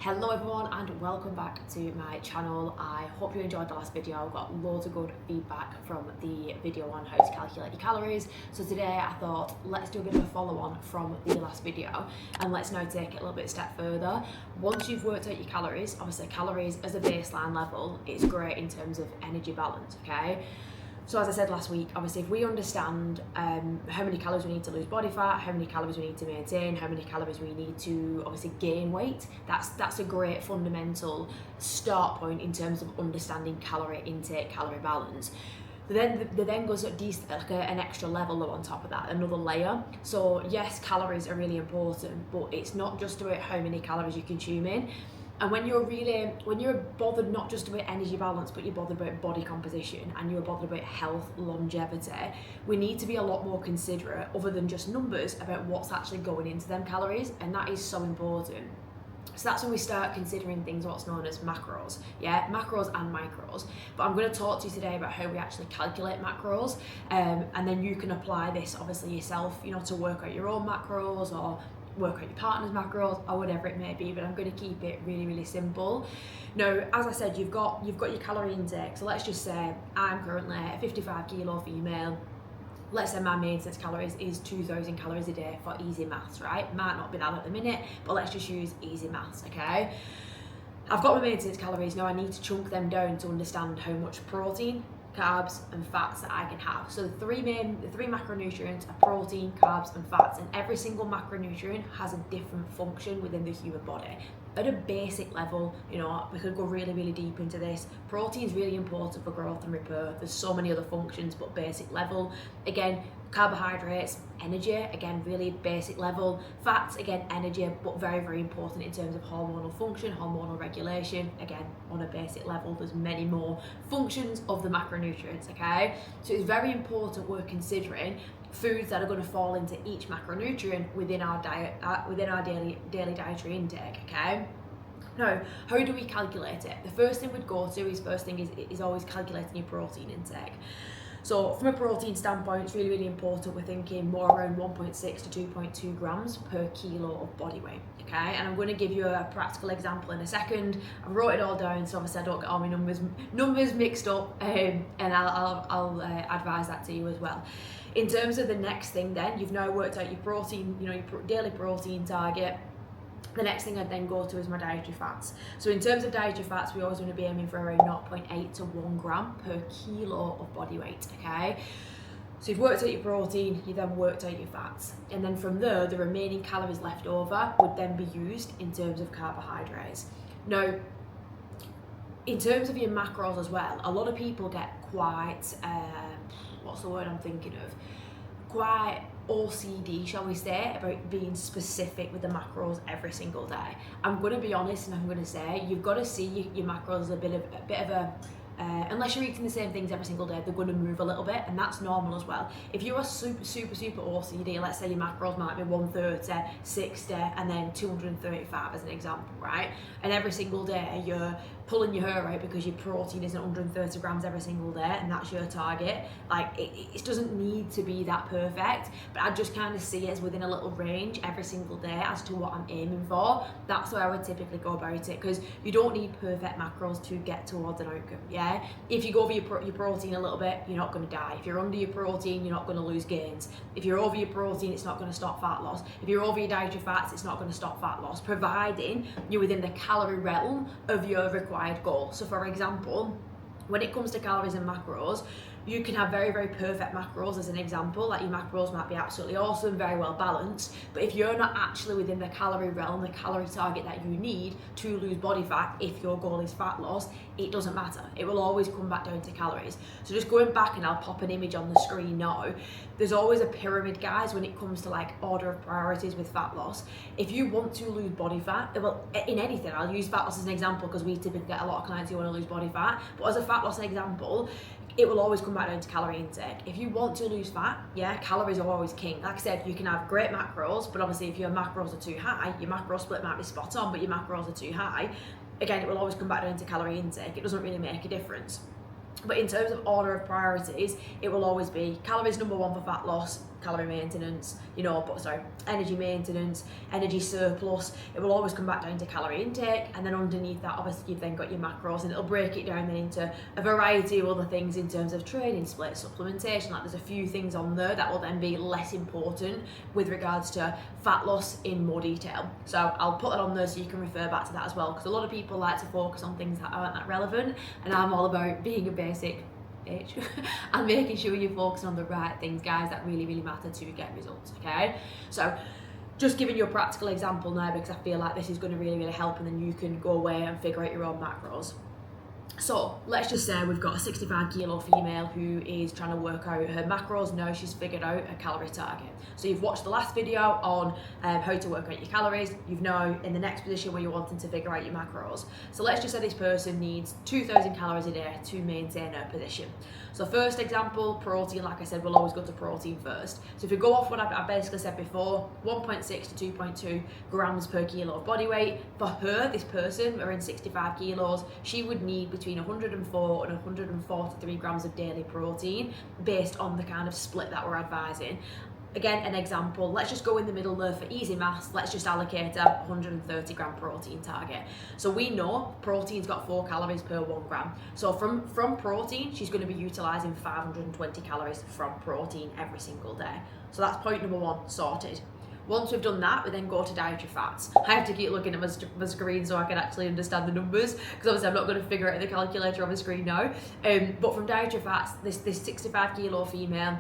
Hello everyone and welcome back to my channel. I hope you enjoyed the last video. I got loads of good feedback from the video on how to calculate your calories. So today I thought let's do a bit of a follow on from the last video and let's now take it a little bit step further. Once you've worked out your calories, obviously calories as a baseline level, it's great in terms of energy balance, okay? So as I said last week, obviously if we understand how many calories we need to lose body fat, how many calories we need to maintain, how many calories we need to obviously gain weight, that's a great fundamental start point in terms of understanding calorie intake, calorie balance. There then goes like an extra level on top of that, another layer. So yes, calories are really important, but it's not just about how many calories you consume in. And when you're bothered not just about energy balance, but you're bothered about body composition and you're bothered about health, longevity, we need to be a lot more considerate, other than just numbers, about what's actually going into them calories, and that is so important. So that's when we start considering things what's known as macros, macros and micros. But I'm going to talk to you today about how we actually calculate macros, and then you can apply this obviously yourself, to work out your own macros or work out your partner's macros or whatever it may be, but I'm going to keep it really, really simple. Now, as I said, you've got your calorie intake. So let's just say I'm currently a 55 kilo female. Let's say my maintenance calories is 2,000 calories a day for easy maths, right? Might not be that at the minute, but let's just use easy maths, okay? I've got my maintenance calories. Now I need to chunk them down to understand how much protein, carbs and fats that I can have. So the three macronutrients are protein, carbs and fats, and every single macronutrient has a different function within the human body. At a basic level, we could go really, really deep into this. Protein is really important for growth and repair. There's so many other functions, but basic level. Again, carbohydrates, energy, again, really basic level. Fats, again, energy, but very, very important in terms of hormonal function, hormonal regulation. Again, on a basic level, there's many more functions of the macronutrients, okay? So it's very important we're considering foods that are going to fall into each macronutrient within our diet, within our daily dietary intake, okay? Now, how do we calculate it? The first thing we'd go to is always calculating your protein intake. So from a protein standpoint, it's really, really important. We're thinking more around 1.6 to 2.2 grams per kilo of body weight, okay? And I'm going to give you a practical example in a second. I wrote it all down, so obviously I don't get all my numbers mixed up, and I'll advise that to you as well. In terms of the next thing then, you've now worked out your protein, your daily protein target. The next thing I'd then go to is my dietary fats. So in terms of dietary fats, we always want to be aiming for around 0.8 to 1 gram per kilo of body weight, okay? So you've worked out your protein, you then worked out your fats. And then from there, the remaining calories left over would then be used in terms of carbohydrates. Now, in terms of your macros as well, a lot of people get quite, what's the word I'm thinking of? Quite OCD, shall we say, about being specific with the macros every single day. I'm going to be honest and I'm going to say you've got to see your macros as a bit of a unless you're eating the same things every single day, they're going to move a little bit, and that's normal as well. If you're a super OCD, let's say your macros might be 130, 60, and then 235 as an example, right? And every single day you're pulling your hair out because your protein isn't 130 grams every single day, and that's your target. Like, it doesn't need to be that perfect, but I just kind of see it as within a little range every single day as to what I'm aiming for. That's where I would typically go about it, because you don't need perfect macros to get towards an outcome, yeah? If you go over your protein a little bit, you're not going to die. If you're under your protein, you're not going to lose gains. If you're over your protein, it's not going to stop fat loss. If you're over your dietary fats, it's not going to stop fat loss, providing you're within the calorie realm of your required goal. So for example, when it comes to calories and macros, you can have very, very perfect macros as an example. Like, your macros might be absolutely awesome, very well balanced, but if you're not actually within the calorie realm, the calorie target that you need to lose body fat, if your goal is fat loss, it doesn't matter. It will always come back down to calories. So just going back, and I'll pop an image on the screen now, there's always a pyramid, guys, when it comes to like order of priorities with fat loss. If you want to lose body fat, well, in anything, I'll use fat loss as an example because we typically get a lot of clients who want to lose body fat, but as a fat loss example, it will always come back down to calorie intake. If you want to lose fat, calories are always king. Like I said, you can have great macros, but obviously if your macros are too high, your macro split might be spot on, but your macros are too high, again, it will always come back down to calorie intake. It doesn't really make a difference. But in terms of order of priorities, it will always be calories number one for fat loss, calorie maintenance, energy maintenance, energy surplus. It will always come back down to calorie intake, and then underneath that, obviously, you've then got your macros, and it'll break it down then into a variety of other things in terms of training split, supplementation. Like, there's a few things on there that will then be less important with regards to fat loss in more detail. So I'll put that on there so you can refer back to that as well, because a lot of people like to focus on things that aren't that relevant, and I'm all about being a basic bitch and making sure you're focusing on the right things, guys, that really matter to get results. Okay, so just giving you a practical example now, because I feel like this is going to really help, and then you can go away and figure out your own macros. So let's just say we've got a 65 kilo female who is trying to work out her macros. Now she's figured out a calorie target. So you've watched the last video on how to work out your calories. You've now in the next position where you're wanting to figure out your macros. So let's just say this person needs 2,000 calories a day to maintain her position. So first example, protein. Like I said, we'll always go to protein first. So if we go off what I basically said before, 1.6 to 2.2 grams per kilo of body weight. For her, this person, we're in 65 kilos, she would need between 104 and 143 grams of daily protein based on the kind of split that we're advising. Again, an example, let's just go in the middle there for easy maths. Let's just allocate a 130 gram protein target. So we know protein's got 4 calories per 1 gram. So from protein, she's going to be utilizing 520 calories from protein every single day. So that's point number 1 sorted. Once we've done that, we then go to dietary fats. I have to keep looking at my screen so I can actually understand the numbers, because obviously I'm not going to figure it out in the calculator on the screen now. But from dietary fats, this 65 kilo female,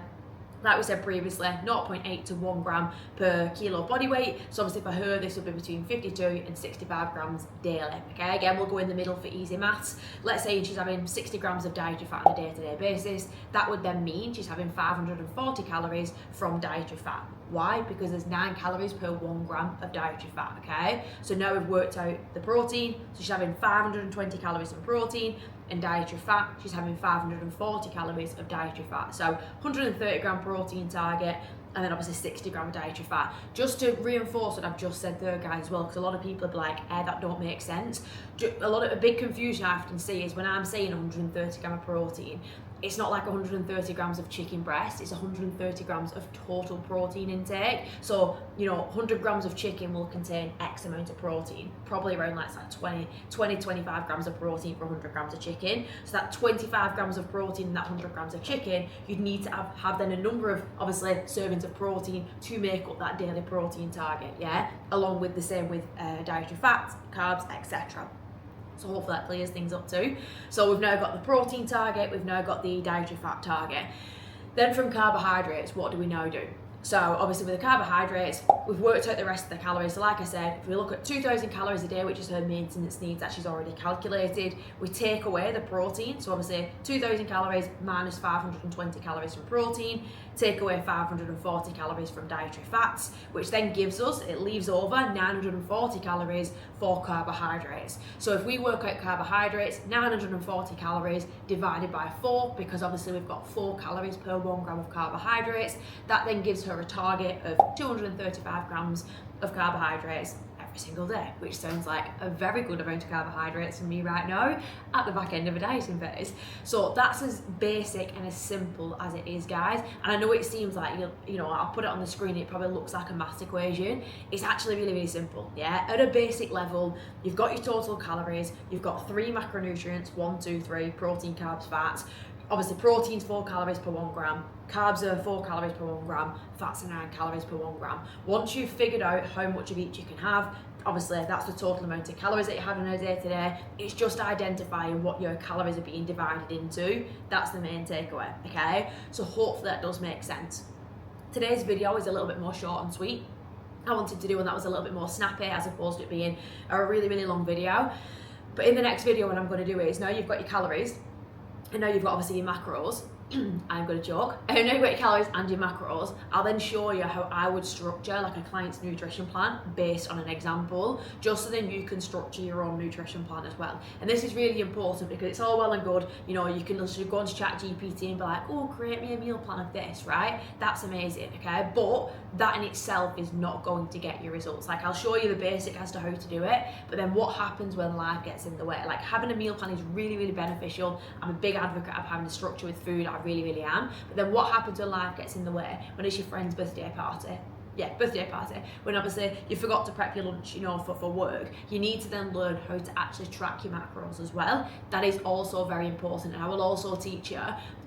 like we said previously, 0.8 to 1 gram per kilo body weight. So obviously for her, this will be between 52 and 65 grams daily. Okay, again, we'll go in the middle for easy maths. Let's say she's having 60 grams of dietary fat on a day-to-day basis. That would then mean she's having 540 calories from dietary fat. Why? Because there's 9 calories per 1 gram of dietary fat, okay? So now we've worked out the protein. So she's having 520 calories from protein, and dietary fat, she's having 540 calories of dietary fat. So 130 gram protein target, and then obviously 60 gram of dietary fat. Just to reinforce what I've just said there, guys, as well, because a lot of people are like, that don't make sense. A big confusion I often see is when I'm saying 130 gram of protein, it's not like 130 grams of chicken breast, it's 130 grams of total protein intake. So, 100 grams of chicken will contain X amount of protein, probably around like 25 grams of protein for 100 grams of chicken. So that 25 grams of protein and that 100 grams of chicken, you'd need to have then a number of, obviously, servings of protein to make up that daily protein target, yeah? Along with the same with dietary fats, carbs, etc. So hopefully that clears things up too. So we've now got the protein target, we've now got the dietary fat target. Then from carbohydrates, what do we now do? So obviously with the carbohydrates, we've worked out the rest of the calories. So like I said, if we look at 2,000 calories a day, which is her maintenance needs that she's already calculated, we take away the protein. So obviously 2,000 calories minus 520 calories from protein, take away 540 calories from dietary fats, which then gives us, it leaves over 940 calories for carbohydrates. So if we work out carbohydrates, 940 calories divided by 4, because obviously we've got 4 calories per 1 gram of carbohydrates, that then gives her a target of 235 grams of carbohydrates every single day, which sounds like a very good amount of carbohydrates for me right now at the back end of a dieting phase. So that's as basic and as simple as it is, guys. And I know it seems like, I'll put it on the screen, it probably looks like a maths equation. It's actually really simple, yeah? At a basic level, you've got your total calories, you've got 3 macronutrients, 1, 2, 3, protein, carbs, fats. Obviously, protein's 4 calories per 1 gram, carbs are 4 calories per 1 gram, fats are 9 calories per 1 gram. Once you've figured out how much of each you can have, obviously that's the total amount of calories that you have in a day to day. It's just identifying what your calories are being divided into. That's the main takeaway, okay? So hopefully that does make sense. Today's video is a little bit more short and sweet. I wanted to do one that was a little bit more snappy as opposed to it being a really long video. But in the next video, what I'm going to do is, now you've got your calories, and now you've got obviously your macros. I'm going to joke. Now you've got your calories and your macros. I'll then show you how I would structure like a client's nutrition plan based on an example, just so then you can structure your own nutrition plan as well. And this is really important because it's all well and good, you can literally go onto ChatGPT and be like, oh, create me a meal plan of this, right? That's amazing, okay? But that in itself is not going to get you results. Like, I'll show you the basic as to how to do it, but then what happens when life gets in the way? Like, having a meal plan is really beneficial. I'm a big advocate of having a structure with food. I I really, really am. But then what happens when life gets in the way? When it's your friend's birthday party, when obviously you forgot to prep your lunch, you know, for work, you need to then learn how to actually track your macros as well. That is also very important, and I will also teach you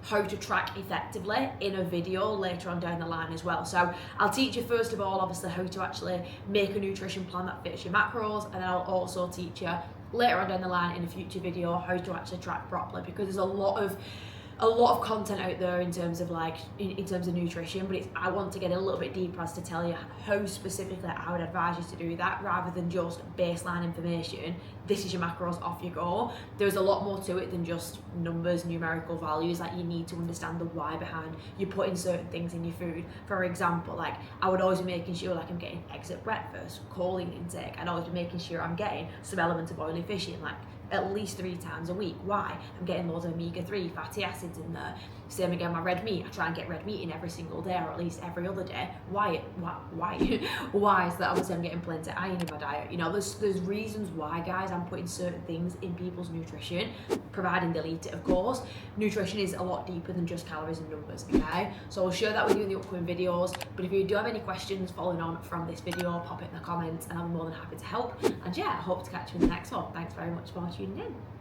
how to track effectively in a video later on down the line as well. So I'll teach you first of all, obviously, how to actually make a nutrition plan that fits your macros, and then I'll also teach you later on down the line in a future video how to actually track properly, because there's a lot of content out there in terms of in terms of nutrition, but I want to get a little bit deeper as to tell you how specifically I would advise you to do that, rather than just baseline information. This is your macros, off you go. There's a lot more to it than just numbers, numerical values. Like, you need to understand the why behind you putting certain things in your food. For example, like, I would always be making sure like I'm getting eggs at breakfast, choline intake. I'd always be making sure I'm getting some element of oily fishing, like at least 3 times a week. Why? I'm getting loads of omega-3 fatty acids in there. Same again, my red meat. I try and get red meat in every single day, or at least every other day. Why? Why? So that obviously I'm getting plenty of iron in my diet. You know, there's reasons why, guys, I'm putting certain things in people's nutrition, providing they'll eat it, of course. Nutrition is a lot deeper than just calories and numbers, okay? So I'll share that with you in the upcoming videos. But if you do have any questions following on from this video, pop it in the comments and I'm more than happy to help. And yeah, I hope to catch you in the next one. Thanks very much for tuning in.